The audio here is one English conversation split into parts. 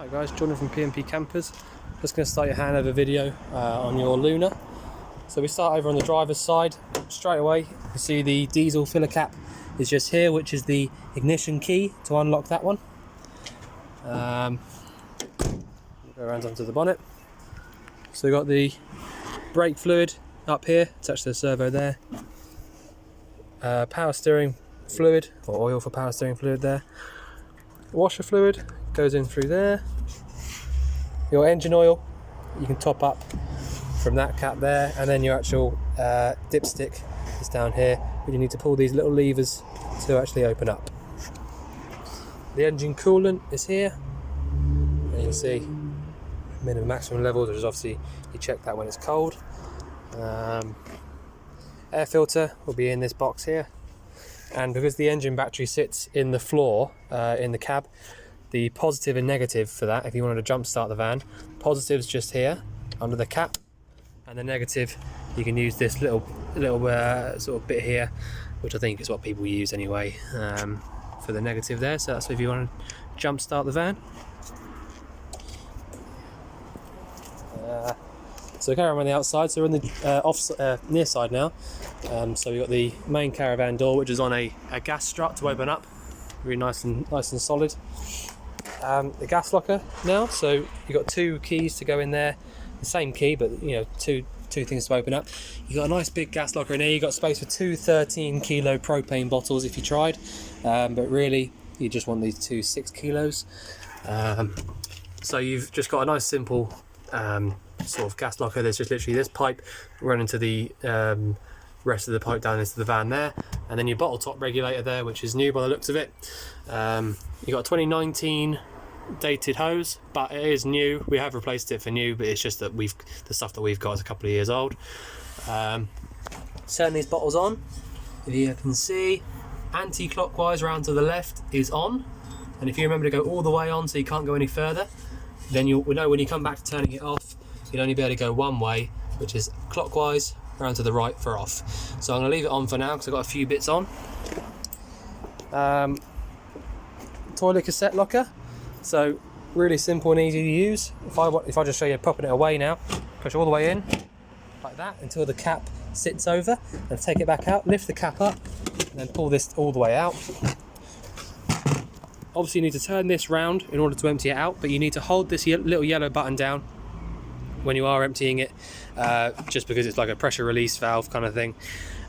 Hi guys, Jordan from P&P Campers. Just going to start your handover video on your Lunar. So we start over on the driver's side. Straight away you see the diesel filler cap is just here, which is the ignition key to unlock that one. Go around onto the bonnet. So we've got the brake fluid up here, attached to the servo there. Power steering fluid, or oil for power steering fluid there. Washer fluid goes in through there. Your engine oil you can top up from that cap there, and then your actual dipstick is down here, but you need to pull these little levers to actually open up. The engine coolant is here, and you can see minimum maximum levels, which is obviously you check that when it's cold. Air filter will be in this box here, and because the engine battery sits in the floor in the cab, the positive and negative for that, if you wanted to jump start the van, positive's just here under the cap, and the negative you can use this little sort of bit here, which I think is what people use anyway, for the negative there. So that's if you want to jump start the van. So carry on the outside, so we're on the near side now. So we've got the main caravan door, which is on a gas strut to open up, really nice and solid. The gas locker now, so you've got two keys to go in there, the same key, but you know, two things to open up. You've got a nice big gas locker in here. You've got space for two 13 kilo propane bottles if you tried, but really you just want these two 6 kilos. So you've just got a nice simple sort of gas locker. There's just literally this pipe running to the rest of the pipe down into the van there, and then your bottle top regulator there, which is new by the looks of it. You got a 2019 dated hose, but it is new. We have replaced it for new, but it's just that the stuff that we've got is a couple of years old. Turn these bottles on. If you can see, anti-clockwise round to the left is on, and if you remember to go all the way on so you can't go any further, then you'll know when you come back to turning it off, you'll only be able to go one way, which is clockwise around to the right for off. So I'm going to leave it on for now because I've got a few bits on. Toilet cassette locker, so really simple and easy to use. If I just show you popping it away now, push all the way in like that until the cap sits over, and take it back out, lift the cap up, and then pull this all the way out. Obviously you need to turn this round in order to empty it out, but you need to hold this little yellow button down when you are emptying it, just because it's like a pressure release valve kind of thing.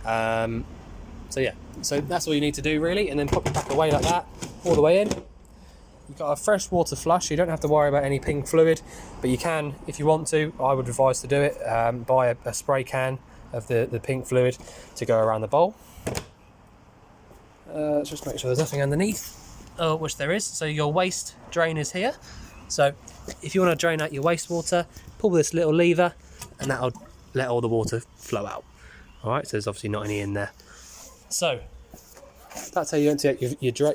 So yeah, so that's all you need to do really, and then pop it back away like that, all the way in. You've got a fresh water flush, you don't have to worry about any pink fluid, but you can, if you want to, I would advise to do it, buy a spray can of the pink fluid to go around the bowl. Let's just make sure there's nothing underneath, which there is. So your waste drain is here, so if you want to drain out your wastewater, pull this little lever and that'll let all the water flow out. Alright, so there's obviously not any in there. So that's how you empty out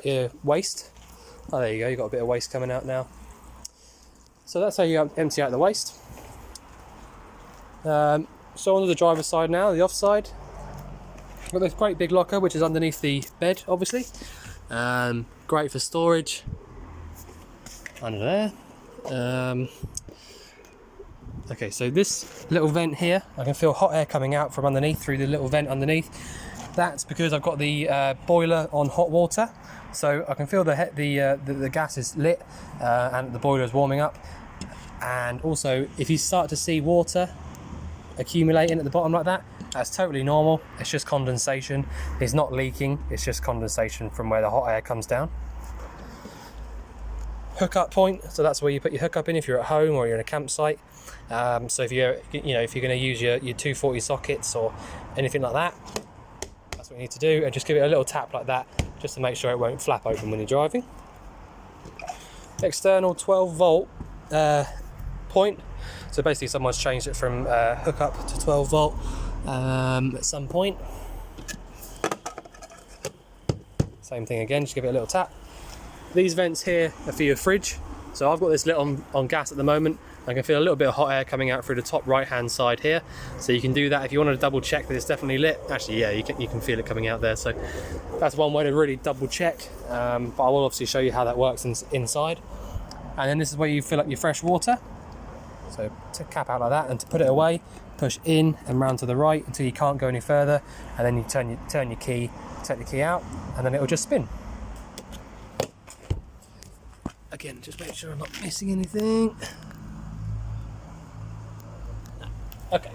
your waste. Oh, there you go, you've got a bit of waste coming out now. So that's how you empty out the waste. So onto the driver's side now, the off side. I've got this great big locker which is underneath the bed, obviously. Great for storage. Under there. Okay, so this little vent here, I can feel hot air coming out from underneath through the little vent underneath. That's because I've got the boiler on hot water, so I can feel the gas is lit and the boiler is warming up. And also, if you start to see water accumulating at the bottom like that, that's totally normal. It's just condensation. It's not leaking, it's just condensation from where the hot air comes down. Hookup point, so that's where you put your hookup in if you're at home or you're in a campsite. So if you're going to use your 240 sockets or anything like that, that's what you need to do, and just give it a little tap like that, just to make sure it won't flap open when you're driving. External 12 volt point, so basically someone's changed it from hookup to 12 volt at some point. Same thing again, just give it a little tap. These vents here are for your fridge, so I've got this lit on gas at the moment. I can feel a little bit of hot air coming out through the top right hand side here, so you can do that if you want to double check that it's definitely lit. Actually, yeah, you can feel it coming out there, so that's one way to really double check, but I will obviously show you how that works inside. and then this is where you fill up your fresh water. So to cap out like that, and to put it away, push in and round to the right until you can't go any further, and then you turn your key, take the key out, and then it will just spin. Again, just make sure I'm not missing anything. Okay.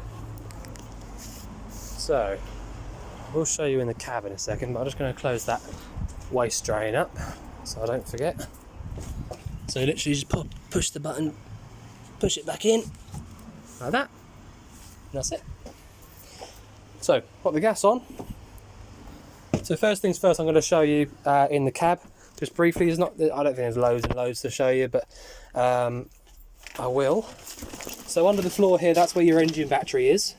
So we'll show you in the cab in a second, but I'm just going to close that waste drain up so I don't forget. So you literally just push the button, push it back in like that, and that's it. So put the gas on. So first things first, I'm going to show you in the cab just briefly. I don't think there's loads and loads to show you, but I will. So under the floor here, that's where your engine battery is.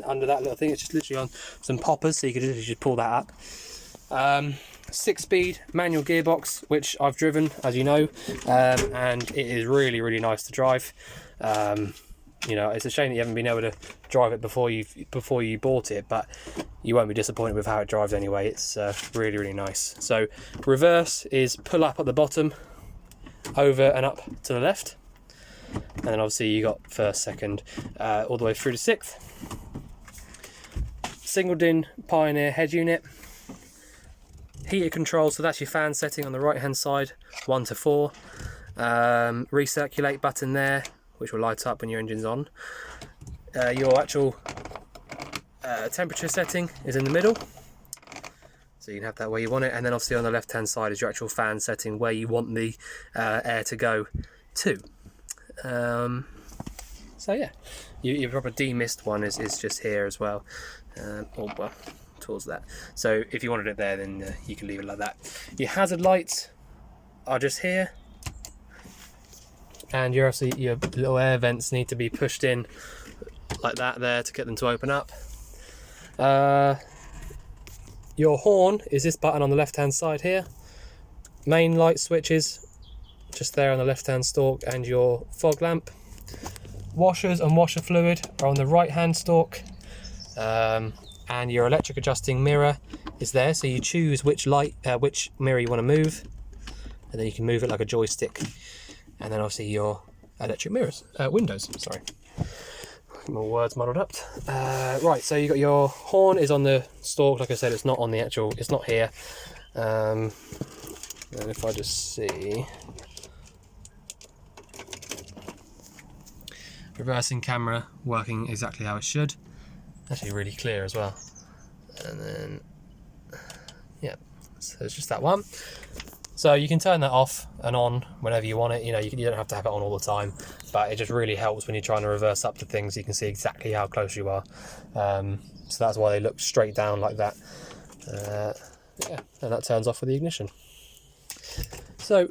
Under that little thing, it's just literally on some poppers, so you can literally just pull that up. 6-speed manual gearbox, which I've driven, as you know, and it is really, really nice to drive. You know, it's a shame that you haven't been able to drive it before you bought it, but you won't be disappointed with how it drives anyway. It's really, really nice. So reverse is pull up at the bottom, over and up to the left, and then obviously you got first, second, all the way through to sixth. Singled in Pioneer head unit. Heater control, so that's your fan setting on the right hand side, 1 to 4. Recirculate button there, which will light up when your engine's on. Your actual temperature setting is in the middle, so you can have that where you want it, and then obviously on the left hand side is your actual fan setting where you want the air to go to. So yeah, your proper demist one is just here as well, or well, towards that. So if you wanted it there, then you can leave it like that. Your hazard lights are just here, and your little air vents need to be pushed in like that there to get them to open up. Your horn is this button on the left hand side here. Main light switches just there on the left hand stalk, and your fog lamp. Washers and washer fluid are on the right hand stalk, and your electric adjusting mirror is there, so you choose which mirror you want to move, and then you can move it like a joystick. And then obviously your electric windows, sorry. More words muddled up. Right, so you got your horn is on the stalk, like I said, it's not on the actual, it's not here. And if I just see, reversing camera working exactly how it should. Actually really clear as well. And then, yeah, so it's just that one. So you can turn that off and on whenever you want it. You know, you don't have to have it on all the time, but it just really helps when you're trying to reverse up to things. You can see exactly how close you are. So that's why they look straight down like that. Yeah, and that turns off with the ignition. So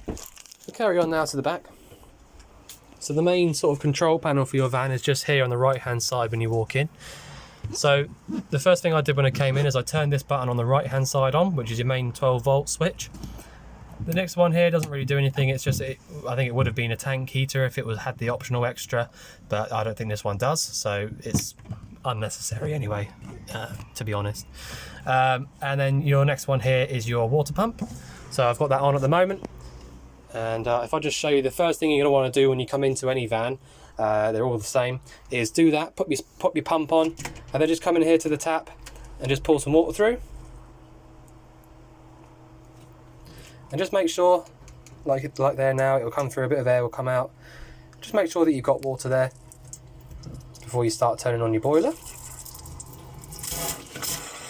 we'll carry on now to the back. So the main sort of control panel for your van is just here on the right hand side when you walk in. So the first thing I did when I came in is I turned this button on the right hand side on, which is your main 12-volt switch. The next one here doesn't really do anything. It's just, I think it would have been a tank heater if it had the optional extra, but I don't think this one does, so it's unnecessary anyway, to be honest. And then your next one here is your water pump. So I've got that on at the moment. And if I just show you, the first thing you're going to want to do when you come into any van, they're all the same, is do that, pop your pump on, and then just come in here to the tap and just pour some water through. And just make sure, like there now, it will come through, a bit of air will come out. Just make sure that you've got water there before you start turning on your boiler.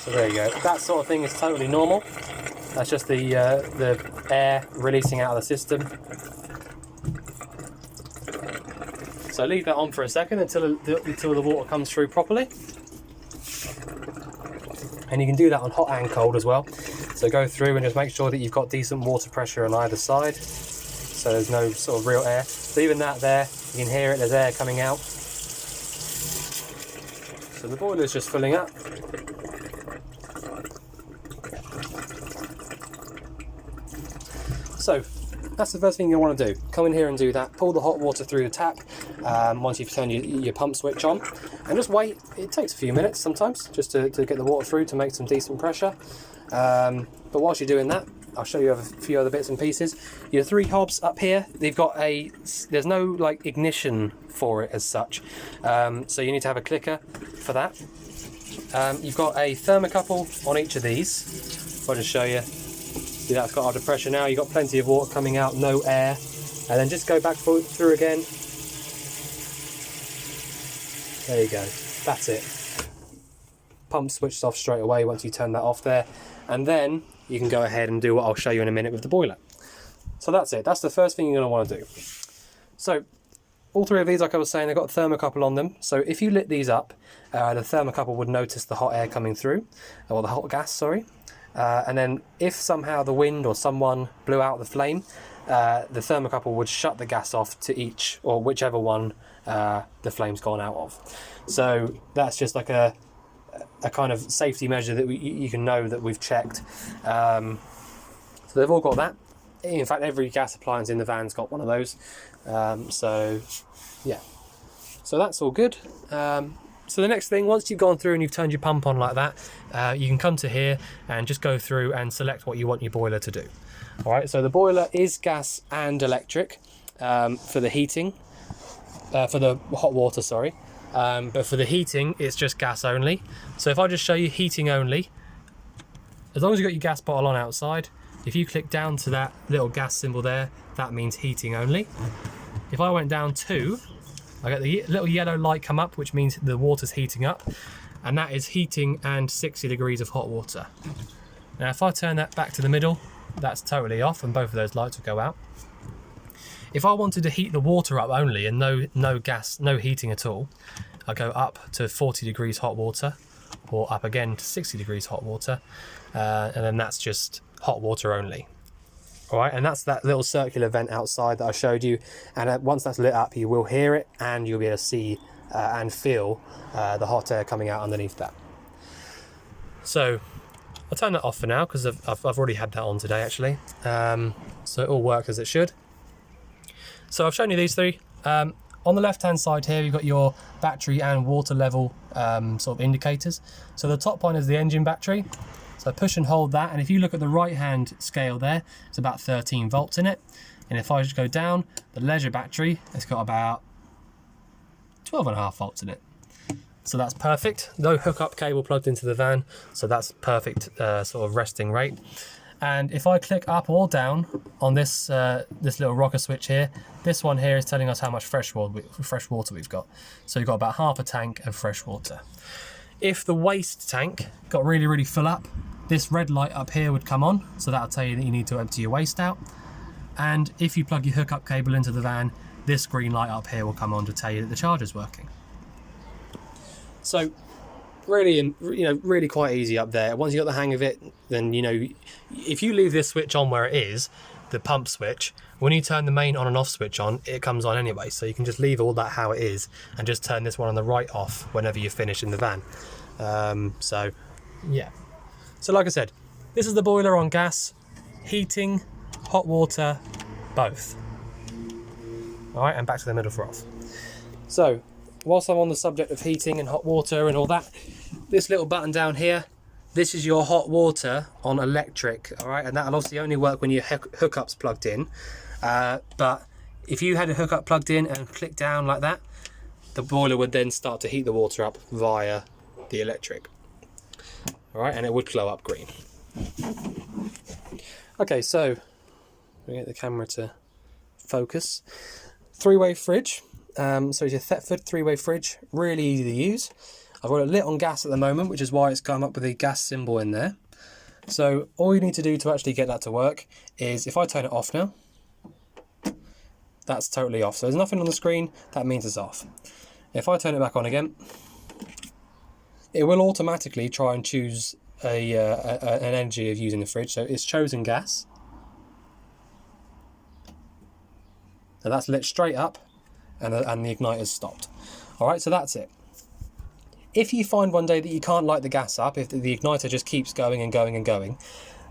So there you go. That sort of thing is totally normal. That's just the air releasing out of the system. So leave that on for a second until the water comes through properly. And you can do that on hot and cold as well. So go through and just make sure that you've got decent water pressure on either side, so there's no sort of real air. So even that there, you can hear it, there's air coming out. So the boiler is just filling up. So that's the first thing you want to do. Come in here and do that. Pull the hot water through the tap once you've turned your pump switch on, and just wait. It takes a few minutes sometimes just to get the water through to make some decent pressure. But whilst you're doing that, I'll show you a few other bits and pieces. Your 3 hobs up here, they've got there's no like ignition for it as such, so you need to have a clicker for that. You've got a thermocouple on each of these. I'll just show you. See, that's got under pressure now. You've got plenty of water coming out, no air. And then just go back through again. There you go, that's it. Pump switched off straight away once you turn that off there. And then you can go ahead and do what I'll show you in a minute with the boiler. So that's it, that's the first thing you're going to want to do. So all 3 of these, like I was saying, they've got a thermocouple on them. So if you lit these up, the thermocouple would notice the hot air coming through, or the hot gas, sorry. And then if somehow the wind or someone blew out the flame, the thermocouple would shut the gas off to each, or whichever one the flame's gone out of. So that's just like a kind of safety measure that you can know that we've checked. So they've all got that. In fact, every gas appliance in the van's got one of those. So yeah, so that's all good. So the next thing, once you've gone through and you've turned your pump on like that, you can come to here and just go through and select what you want your boiler to do. All right, so the boiler is gas and electric for the heating, for the hot water, sorry. But for the heating, it's just gas only. So if I just show you heating only, as long as you've got your gas bottle on outside, if you click down to that little gas symbol there, that means heating only. If I went down 2, I get the little yellow light come up, which means the water's heating up, and that is heating and 60 degrees of hot water. Now if I turn that back to the middle, that's totally off and both of those lights will go out. If I wanted to heat the water up only and no gas, no heating at all, I go up to 40 degrees hot water, or up again to 60 degrees hot water, and then that's just hot water only. All right, and that's that little circular vent outside that I showed you, and once that's lit up, you will hear it and you'll be able to see and feel the hot air coming out underneath that. So I'll turn that off for now because I've already had that on today actually, so it all works as it should. So I've shown you these 3. On the left hand side here, you've got your battery and water level sort of indicators. So the top one is the engine battery. So push and hold that, and if you look at the right hand scale there, it's about 13 volts in it. And if I just go down, the leisure battery, it's got about 12.5 volts in it. So that's perfect. No hookup cable plugged into the van, so that's perfect sort of resting rate. And if I click up or down on this this little rocker switch here, this one here is telling us how much fresh water we've got. So you've got about half a tank of fresh water. If the waste tank got really, really full up, this red light up here would come on, so that'll tell you that you need to empty your waste out. And if you plug your hookup cable into the van, this green light up here will come on to tell you that the charger's working. So really, really quite easy up there. Once you got the hang of it, then if you leave this switch on where it is, the pump switch, when you turn the main on and off switch on, it comes on anyway. So you can just leave all that how it is and just turn this one on the right off whenever you finish in the van. So yeah. So like I said, this is the boiler on gas, heating, hot water, both. All right, and back to the middle for off. So whilst I'm on the subject of heating and hot water and all that, this little button down here, this is your hot water on electric, all right? And that'll obviously only work when your hookup's plugged in. But if you had a hookup plugged in and click down like that, the boiler would then start to heat the water up via the electric. All right, and it would glow up green. Okay, so we get the camera to focus. 3-way fridge. So it's your Thetford 3-way fridge, really easy to use. I've got it lit on gas at the moment, which is why it's come up with the gas symbol in there. So all you need to do to actually get that to work is, if I turn it off now, that's totally off. So there's nothing on the screen, that means it's off. If I turn it back on again, it will automatically try and choose an energy of using the fridge. So it's chosen gas. Now that's lit straight up, and the igniter's stopped. All right, so that's it. If you find one day that you can't light the gas up, if the igniter just keeps going and going and going,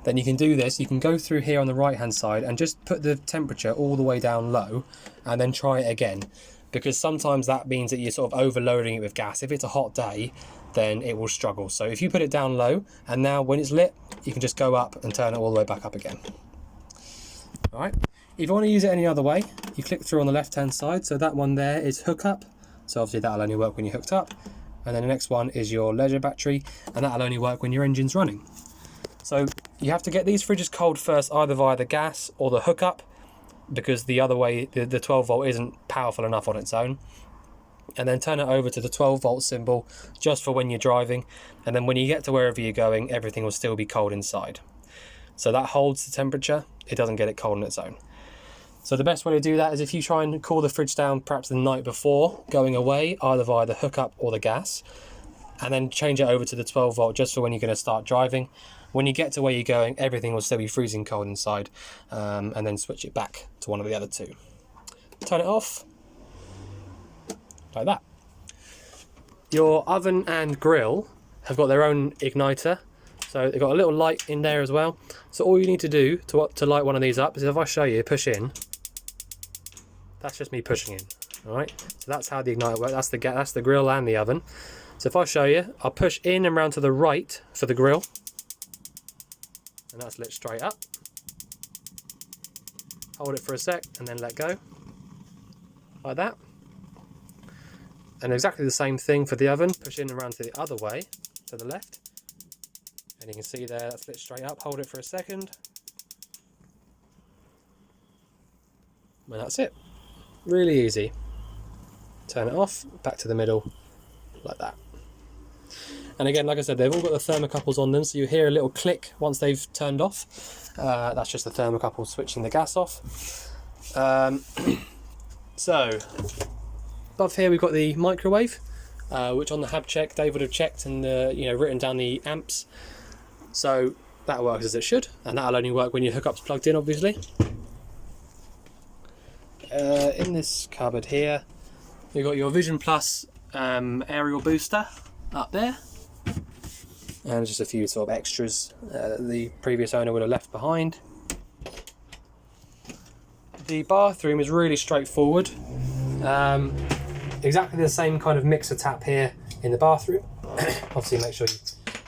then you can do this. You can go through here on the right hand side and just put the temperature all the way down low and then try it again, because sometimes that means that you're sort of overloading it with gas. If it's a hot day, then it will struggle. So if you put it down low, and now when it's lit, you can just go up and turn it all the way back up again. All right. If you want to use it any other way, you click through on the left hand side. So that one there is hookup. So obviously that'll only work when you're hooked up. And then the next one is your leisure battery, and that'll only work when your engine's running. So you have to get these fridges cold first, either via the gas or the hookup, because the other way, the 12 volt isn't powerful enough on its own. And then turn it over to the 12 volt symbol just for when you're driving. And then when you get to wherever you're going, everything will still be cold inside. So that holds the temperature. It doesn't get it cold on its own. So the best way to do that is if you try and cool the fridge down perhaps the night before going away, either via the hookup or the gas, and then change it over to the 12 volt just for when you're going to start driving. When you get to where you're going, everything will still be freezing cold inside, and then switch it back to one of the other two. Turn it off, like that. Your oven and grill have got their own igniter, so they've got a little light in there as well. So all you need to do to light one of these up is, if I show you, push in. That's just me pushing in. All right. So that's how the igniter works. That's the grill and the oven. So if I show you, I'll push in and round to the right for the grill, and that's lit straight up. Hold it for a sec and then let go, like that. And exactly the same thing for the oven. Push in and round to the other way, to the left. And you can see there, that's lit straight up. Hold it for a second. And that's it. Really easy. Turn it off, back to the middle, like that. And again, like I said, they've all got the thermocouples on them, so you hear a little click once they've turned off. That's just the thermocouple switching the gas off. So, above here we've got the microwave, which on the hab check Dave would have checked and written down the amps. So that works as it should, and that'll only work when your hookup's plugged in, obviously. In this cupboard here, you've got your Vision Plus aerial booster up there, and just a few sort of extras the previous owner would have left behind. The bathroom is really straightforward. Exactly the same kind of mixer tap here in the bathroom. Obviously make sure you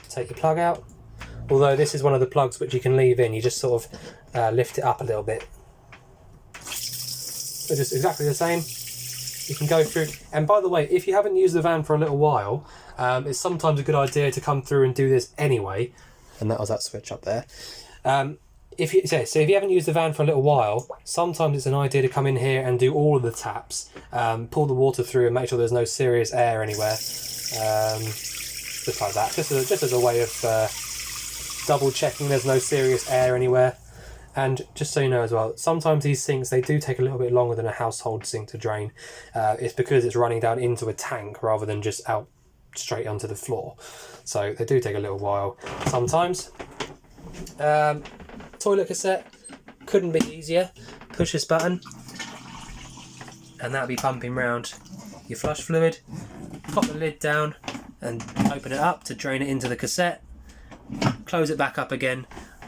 take your plug out. Although this is one of the plugs which you can leave in, you just sort of lift it up a little bit. So just exactly the same. You can go through, and by the way, if you haven't used the van for a little while, it's sometimes a good idea to come through and do this anyway. And that was that switch up there. If you haven't used the van for a little while, sometimes it's an idea to come in here and do all of the taps, pull the water through and make sure there's no serious air anywhere, just like that, just as a way of double checking there's no serious air anywhere. And just so you know as well, sometimes these sinks, they do take a little bit longer than a household sink to drain. It's because it's running down into a tank rather than just out straight onto the floor, so they do take a little while sometimes. Toilet cassette, couldn't be easier. Push this button and that'll be pumping round your flush fluid. Pop the lid down and open it up to drain it into the cassette. Close it back up again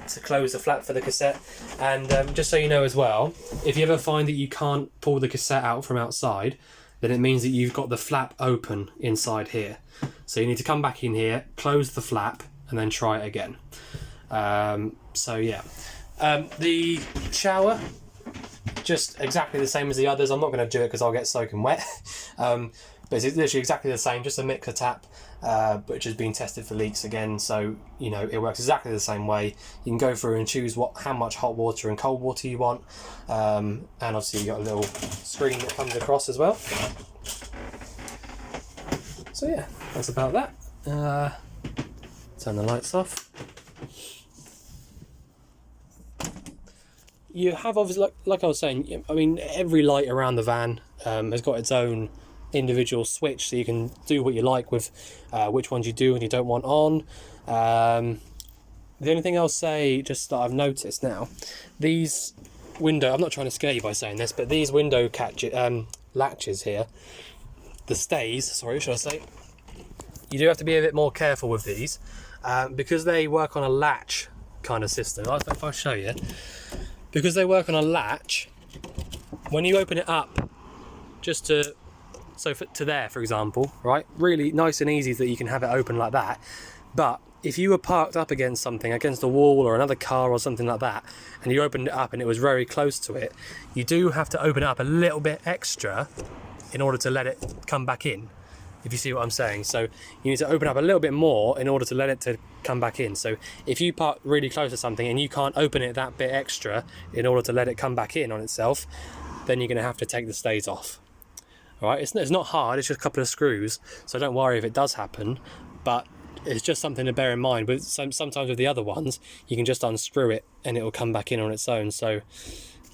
to close the flap for the cassette. And just so you know as well, if you ever find that you can't pull the cassette out from outside, then it means that you've got the flap open inside here. So you need to come back in here, close the flap, and then try it again. So yeah, the shower, just exactly the same as the others. I'm not going to do it because I'll get soaking wet, but it's literally exactly the same, just a mixer tap, which has been tested for leaks again, so you know it works exactly the same way. You can go through and choose how much hot water and cold water you want, and obviously you got a little screen that comes across as well. So yeah, that's about that. Turn the lights off. You have obviously, like I was saying, I mean, every light around the van has got its own individual switch, so you can do what you like with which ones you do and you don't want on. The only thing I'll say, just that I've noticed now, these window, I'm not trying to scare you by saying this, but these window latches here, the stays, sorry, should I say, you do have to be a bit more careful with these, because they work on a latch kind of system. If I show you, because they work on a latch, when you open it up just to So to there, for example, right, really nice and easy that you can have it open like that. But if you were parked up against something, against a wall or another car or something like that, and you opened it up and it was very close to it, you do have to open it up a little bit extra in order to let it come back in, if you see what I'm saying. So you need to open up a little bit more in order to let it to come back in. So if you park really close to something and you can't open it that bit extra in order to let it come back in on itself, then you're going to have to take the stays off. All right, it's not hard, it's just a couple of screws, so don't worry if it does happen, but it's just something to bear in mind. But sometimes with the other ones, you can just unscrew it and it will come back in on its own. So,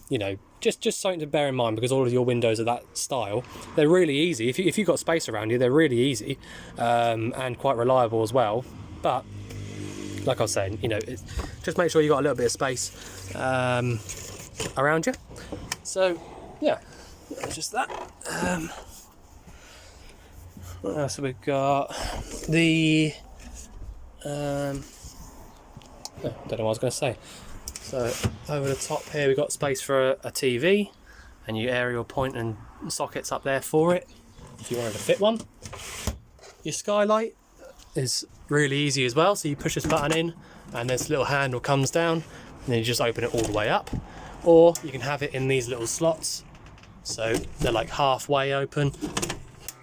you know, just something to bear in mind, because all of your windows are that style. They're really easy. If you've got space around you, they're really easy and quite reliable as well. But like I was saying, you know, just make sure you've got a little bit of space around you. So, yeah, just that. What else have we got? The I don't know what I was going to say. So over the top here we've got space for a TV, and your aerial point and sockets up there for it if you wanted to fit one. Your skylight is really easy as well, so you push this button in and this little handle comes down and then you just open it all the way up, or you can have it in these little slots, so they're like halfway open,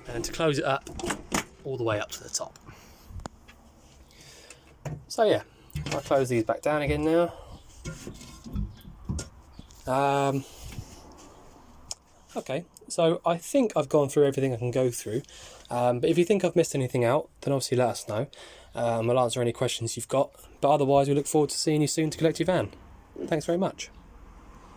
and to close it up all the way up to the top. So yeah, I'll close these back down again now. Okay, so I think I've gone through everything I can go through, but if you think I've missed anything out, then obviously let us know. We'll answer any questions you've got, but otherwise we look forward to seeing you soon to collect your van. Thanks very much.